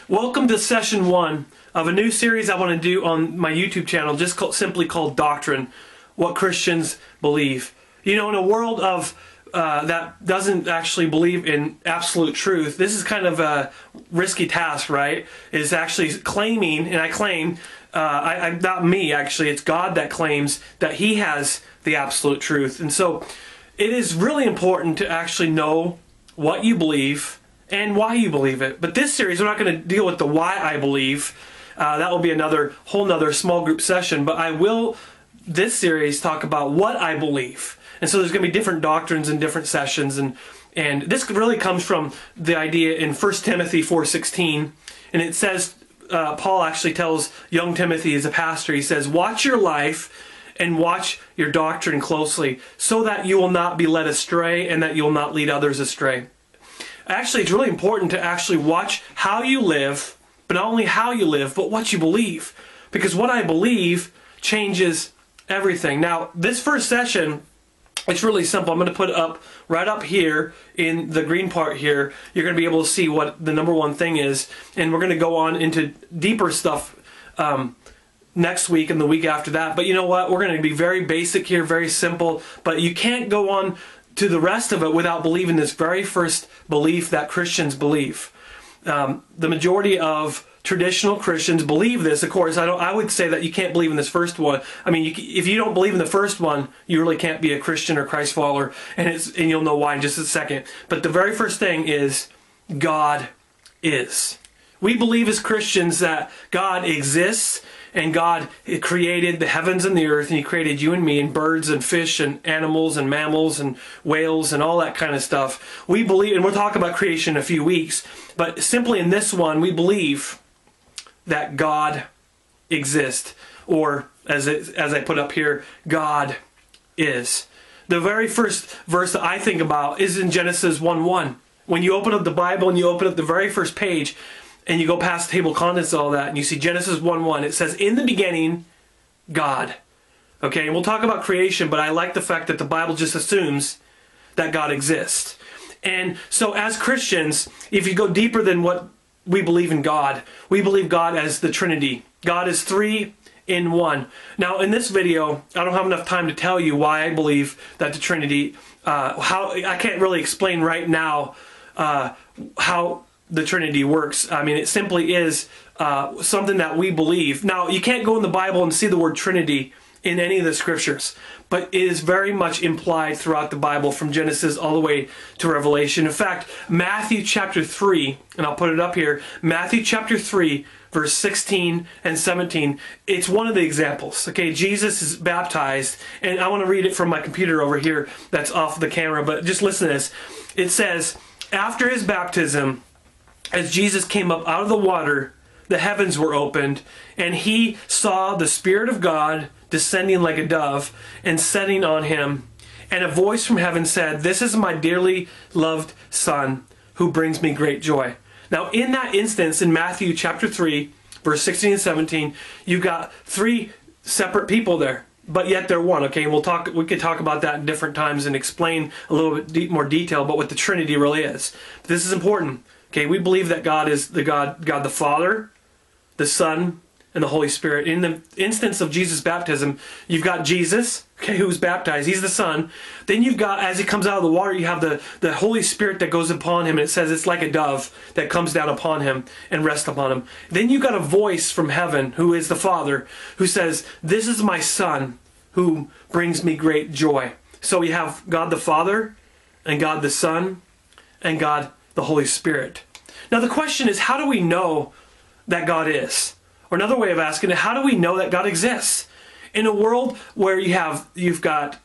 Welcome to session 1 of a new series I want to do on my YouTube channel, simply called Doctrine, What Christians Believe. You know, in a world of that doesn't actually believe in absolute truth, this is kind of a risky task, right? Is actually claiming, and I claim, not me actually, it's God that claims that He has the absolute truth. And so it is really important to actually know what you believe and why you believe it. But this series, we're not going to deal with the why I believe. That will be another whole nother small group session. But I will, this series, talk about what I believe. And so there's going to be different doctrines and different sessions. And this really comes from the idea in 1 Timothy 4:16. And it says, Paul actually tells young Timothy as a pastor, he says, watch your life and watch your doctrine closely so that you will not be led astray and that you will not lead others astray. Actually, it's really important to actually watch how you live, but not only how you live, but what you believe. Because what I believe changes everything. Now, this first session, it's really simple. I'm going to put it up right up here in the green part here. You're going to be able to see what the number one thing is. And we're going to go on into deeper stuff next week and the week after that. But you know what? We're going to be very basic here, very simple. But you can't go on to the rest of it without believing this very first belief that Christians believe. The majority of traditional Christians believe this. Of course, I would say that you can't believe in this first one. I mean, if you don't believe in the first one, you really can't be a Christian or Christ follower, and you'll know why in just a second. But the very first thing is God is. We believe as Christians that God exists, and God created the heavens and the earth, and He created you and me, and birds and fish and animals and mammals and whales and all that kind of stuff. We believe, and we'll talk about creation in a few weeks, but simply in this one, we believe that God exists, or as I put up here, God is. The very first verse that I think about is in Genesis 1:1. When you open up the Bible and you open up the very first page, and you go past table of contents and all that, and you see Genesis 1:1. It says, in the beginning, God. Okay, and we'll talk about creation, but I like the fact that the Bible just assumes that God exists. And so as Christians, if you go deeper than what we believe in God, we believe God as the Trinity. God is 3 in 1. Now, in this video, I don't have enough time to tell you why I believe that the Trinity, I can't really explain right now how the Trinity works. I mean, it simply is something that we believe. Now, you can't go in the Bible and see the word Trinity in any of the scriptures, but it is very much implied throughout the Bible from Genesis all the way to Revelation. In fact, Matthew chapter 3, and I'll put it up here, Matthew chapter 3, verse 16 and 17, it's one of the examples. Okay, Jesus is baptized, and I want to read it from my computer over here that's off the camera, but just listen to this. It says, after His baptism, as Jesus came up out of the water, the heavens were opened, and He saw the Spirit of God descending like a dove and setting on Him. And a voice from heaven said, this is my dearly loved Son, who brings me great joy. Now, in that instance, in Matthew chapter 3, verse 16 and 17, you've got 3 separate people there, but yet they're one. Okay, and we could talk about that in different times and explain a little bit more detail about what the Trinity really is. But this is important. Okay, we believe that God is God the Father, the Son, and the Holy Spirit. In the instance of Jesus' baptism, you've got Jesus, okay, who's baptized. He's the Son. Then you've got, as He comes out of the water, you have the Holy Spirit that goes upon Him. And it says it's like a dove that comes down upon Him and rests upon Him. Then you've got a voice from heaven, who is the Father, who says, this is my Son, who brings me great joy. So we have God the Father, and God the Son, and God the Holy Spirit. Now the question is, how do we know that God is? Or another way of asking it, how do we know that God exists? In a world where you've got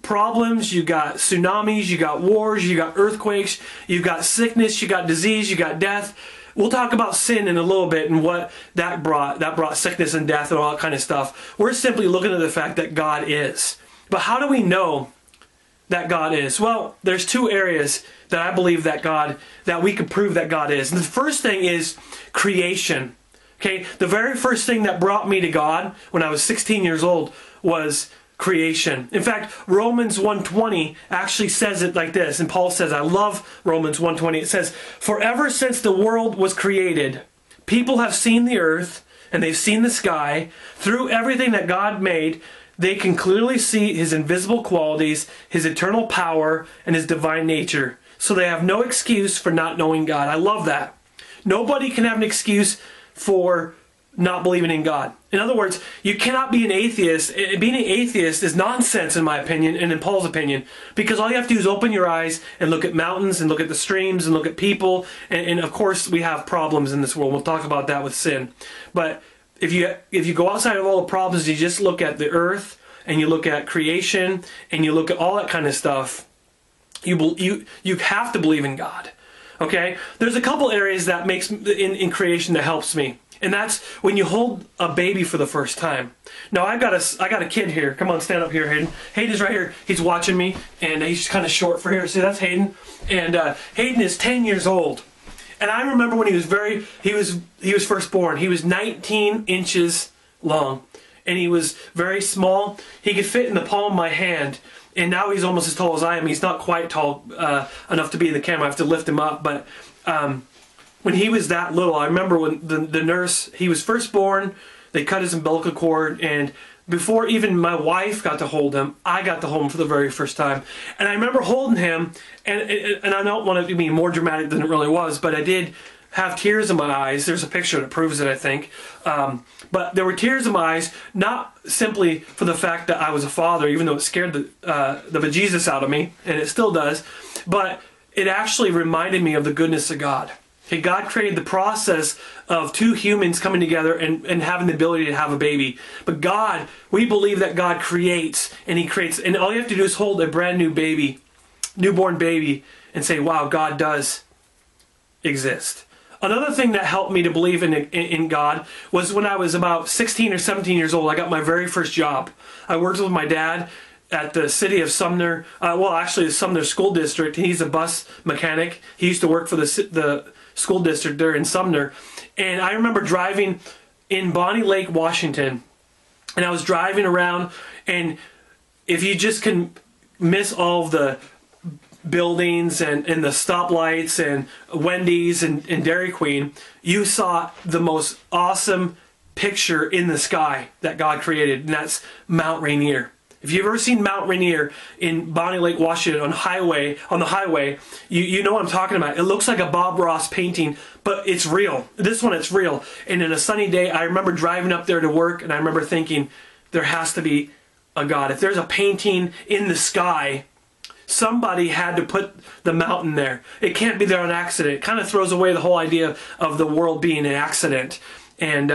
problems, you've got tsunamis, you've got wars, you've got earthquakes, you've got sickness, you've got disease, you've got death. We'll talk about sin in a little bit and what that brought. That brought sickness and death and all that kind of stuff. We're simply looking at the fact that God is. But how do we know that God is? Well, there's 2 areas that I believe that we can prove that God is. And the first thing is creation. Okay, the very first thing that brought me to God when I was 16 years old was creation. In fact, Romans 1:20 actually says it like this, and Paul says, I love Romans 1:20. It says, for ever since the world was created, People have seen the earth and they've seen the sky. Through everything that God made, they can clearly see his invisible qualities, his eternal power, and his divine nature. So they have no excuse for not knowing God. I love that. Nobody can have an excuse for not believing in God. In other words, you cannot be an atheist. Being an atheist is nonsense in my opinion and in Paul's opinion, because all you have to do is open your eyes and look at mountains and look at the streams and look at people. And of course we have problems in this world. We'll talk about that with sin. But if you go outside of all the problems, you just look at the earth and you look at creation and you look at all that kind of stuff, you have to believe in God. Okay? There's a couple areas that makes in creation that helps me. And that's when you hold a baby for the first time. Now I got a kid here. Come on, stand up here, Hayden. Hayden's right here. He's watching me, and he's kind of short for here. See, that's Hayden. And Hayden is 10 years old. And I remember when he was first born. He was 19 inches long, and he was very small. He could fit in the palm of my hand. And now he's almost as tall as I am. He's not quite tall enough to be in the camera. I have to lift him up, but. When he was that little, I remember when the nurse, he was first born, they cut his umbilical cord, and before even my wife got to hold him, I got to hold him for the very first time. And I remember holding him, and I don't want it to be more dramatic than it really was, but I did have tears in my eyes. There's a picture that proves it, I think. But there were tears in my eyes, not simply for the fact that I was a father, even though it scared the bejesus out of me, and it still does, but it actually reminded me of the goodness of God. Okay, God created the process of two humans coming together and having the ability to have a baby. But God, we believe that God creates, and he creates, and all you have to do is hold a brand new baby, newborn baby, and say, wow, God does exist. Another thing that helped me to believe in God was when I was about 16 or 17 years old. I got my very first job. I worked with my dad at the city of Sumner, actually the Sumner School District. He's a bus mechanic. He used to work for the school district there in Sumner. And I remember driving in Bonnie Lake, Washington, and I was driving around, and if you just can miss all of the buildings and the stoplights and Wendy's and Dairy Queen, you saw the most awesome picture in the sky that God created, and that's Mount Rainier. If you've ever seen Mount Rainier in Bonnie Lake, Washington on the highway, you know what I'm talking about. It looks like a Bob Ross painting, but it's real. This one, it's real. And in a sunny day, I remember driving up there to work, and I remember thinking, there has to be a God. If there's a painting in the sky, somebody had to put the mountain there. It can't be there on accident. It kind of throws away the whole idea of the world being an accident. And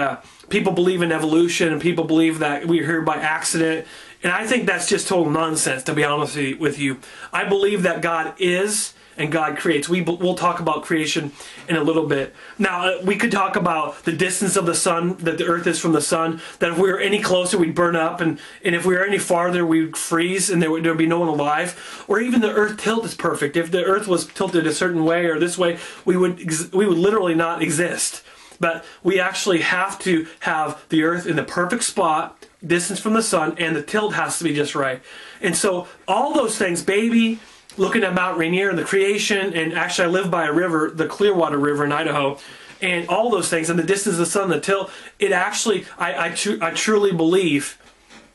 people believe in evolution, and people believe that we're here by accident. And I think that's just total nonsense, to be honest with you. I believe that God is and God creates. We'll talk about creation in a little bit. Now, we could talk about the distance of the sun, that the earth is from the sun, that if we were any closer, we'd burn up, and if we were any farther, we'd freeze, and there would be no one alive. Or even the earth tilt is perfect. If the earth was tilted a certain way or this way, we would literally not exist. But we actually have to have the earth in the perfect spot, distance from the sun, and the tilt has to be just right. And so all those things, baby, looking at Mount Rainier and the creation, and actually I live by a river, the Clearwater River in Idaho, and all those things, and the distance of the sun, the tilt, it actually, I truly believe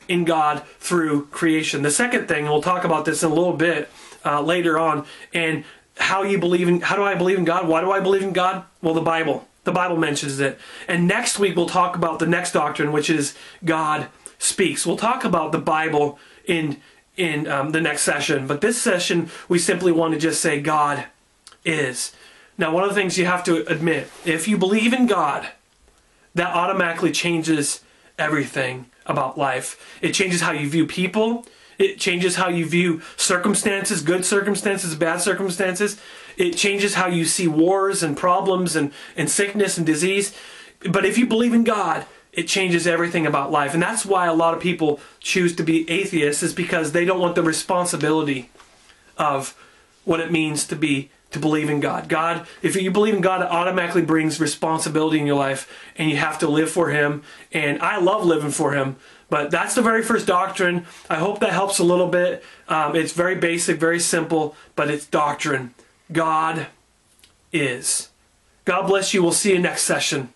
in God through creation. The second thing, and we'll talk about this in a little bit later on, and how do I believe in God? Why do I believe in God? Well, the Bible. The Bible mentions it. And next week we'll talk about the next doctrine, which is God speaks. We'll talk about the Bible in the next session. But this session, we simply want to just say God is. Now, one of the things you have to admit, if you believe in God, that automatically changes everything about life. It changes how you view people. It changes how you view circumstances, good circumstances, bad circumstances. It changes how you see wars and problems and sickness and disease. But if you believe in God, it changes everything about life. And that's why a lot of people choose to be atheists, is because they don't want the responsibility of what it means to believe in God. If you believe in God, it automatically brings responsibility in your life, and you have to live for Him. And I love living for Him. But that's the very first doctrine. I hope that helps a little bit. It's very basic, very simple, but it's doctrine. God is. God bless you. We'll see you next session.